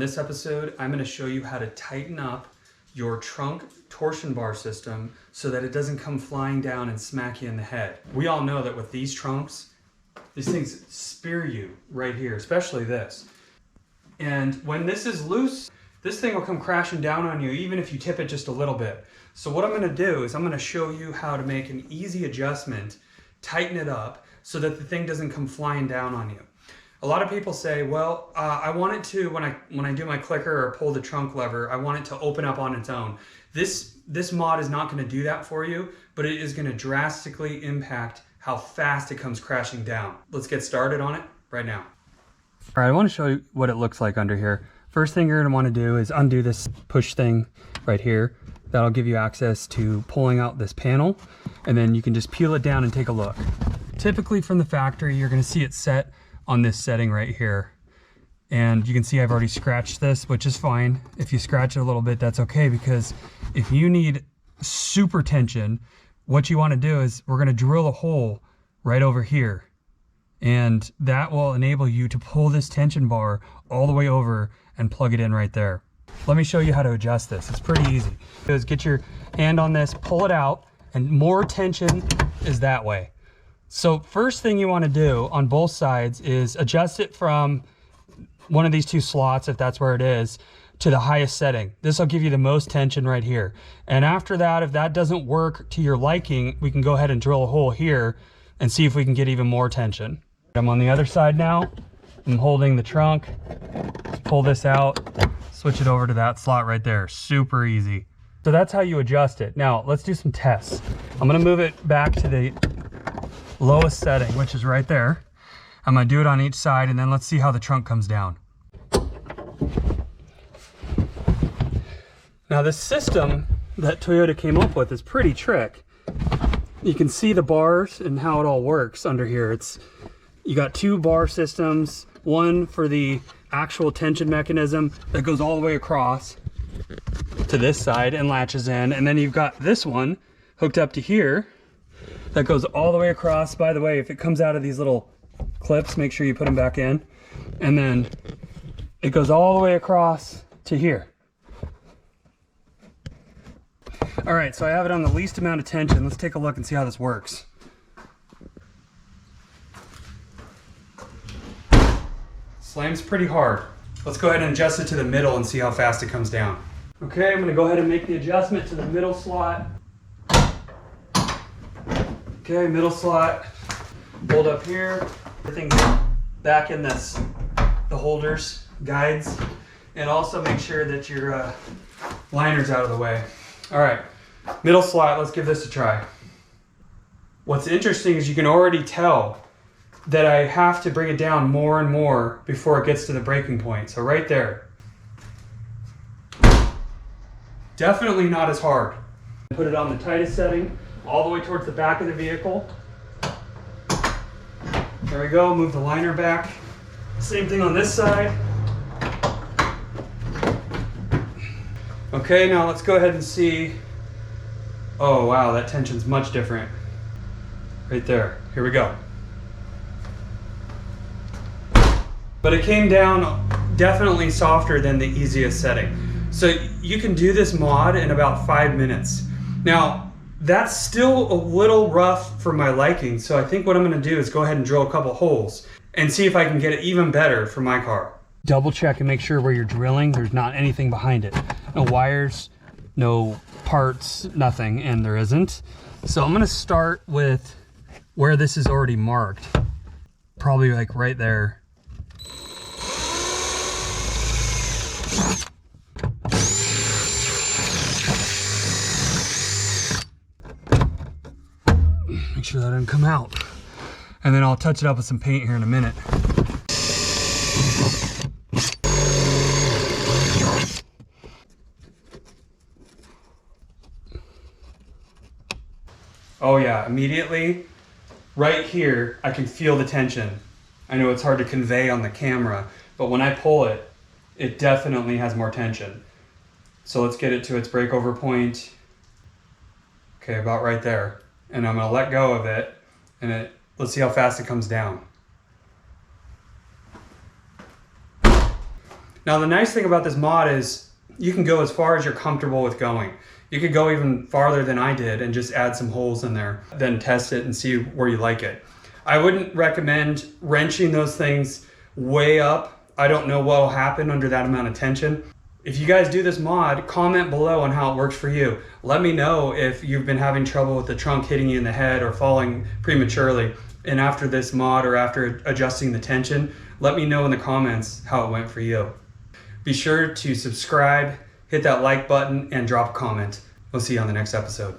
this episode, I'm going to show you how to tighten up your trunk torsion bar system so that it doesn't come flying down and smack you in the head. We all know that with these trunks, these things spear you right here, especially this. And when this is loose, this thing will come crashing down on you even if you tip it just a little bit. So what I'm going to do is I'm going to show you how to make an easy adjustment, tighten it up so that the thing doesn't come flying down on you. A lot of people say, well, I want it to, when I do my clicker or pull the trunk lever, I want it to open up on its own. This mod is not going to do that for you, but it is going to drastically impact how fast it comes crashing down. Let's get started on it right now. All right, I want to show you what it looks like under here. First thing you're going to want to do is undo this push thing right here. That'll give you access to pulling out this panel, and then you can just peel it down and take a look. Typically from the factory, you're going to see it set on this setting right here. And you can see I've already scratched this, which is fine. If you scratch it a little bit, that's okay, because if you need super tension, what you want to do is we're going to drill a hole right over here. And that will enable you to pull this tension bar all the way over and plug it in right there. Let me show you how to adjust this. It's pretty easy. Just get your hand on this, pull it out, and more tension is that way. So first thing you want to do on both sides is adjust it from one of these two slots, if that's where it is, to the highest setting. This will give you the most tension right here. And after that, if that doesn't work to your liking, we can go ahead and drill a hole here and see if we can get even more tension. I'm on the other side now. I'm holding the trunk. Just pull this out, switch it over to that slot right there. Super easy. So that's how you adjust it. Now let's do some tests. I'm gonna move it back to the lowest setting, which is right there. I'm gonna do it on each side, and then let's see how the trunk comes down. Now this system that Toyota came up with is pretty trick. You can see the bars and how it all works under here. You got two bar systems, one for the actual tension mechanism that goes all the way across to this side and latches in, and then you've got this one hooked up to here that goes all the way across. By the way, if it comes out of these little clips, make sure you put them back in, and then it goes all the way across to here. All right, so I have it on the least amount of tension. Let's take a look and see how this works. Slams pretty hard. Let's go ahead and adjust it to the middle and see how fast it comes down. Okay, I'm gonna go ahead and make the adjustment to the middle slot. Okay, middle slot, hold up here. Everything's back in the holders, guides, and also make sure that your liner's out of the way. All right, middle slot, let's give this a try. What's interesting is you can already tell that I have to bring it down more and more before it gets to the breaking point. So right there. Definitely not as hard. Put it on the tightest setting, all the way towards the back of the vehicle. There we go, move the liner back. Same thing on this side. Okay, now let's go ahead and see. Oh wow, that tension's much different. Right there, here we go. But it came down definitely softer than the easiest setting. So you can do this mod in about 5 minutes. Now, that's still a little rough for my liking, so I think what I'm gonna do is go ahead and drill a couple holes and see if I can get it even better for my car. Double check and make sure where you're drilling, there's not anything behind it. No wires, no parts, nothing, and there isn't. So I'm gonna start with where this is already marked. Probably like right there. Make sure that doesn't come out. And then I'll touch it up with some paint here in a minute. Oh yeah, immediately, right here, I can feel the tension. I know it's hard to convey on the camera, but when I pull it, it definitely has more tension. So let's get it to its breakover point. Okay, about right there. And I'm gonna let go of it, and let's see how fast it comes down. Now the nice thing about this mod is you can go as far as you're comfortable with going. You could go even farther than I did and just add some holes in there, then test it and see where you like it. I wouldn't recommend wrenching those things way up. I don't know what will happen under that amount of tension. If you guys do this mod, comment below on how it works for you. Let me know if you've been having trouble with the trunk hitting you in the head or falling prematurely. And after this mod or after adjusting the tension, let me know in the comments how it went for you. Be sure to subscribe, hit that like button, and drop a comment. We'll see you on the next episode.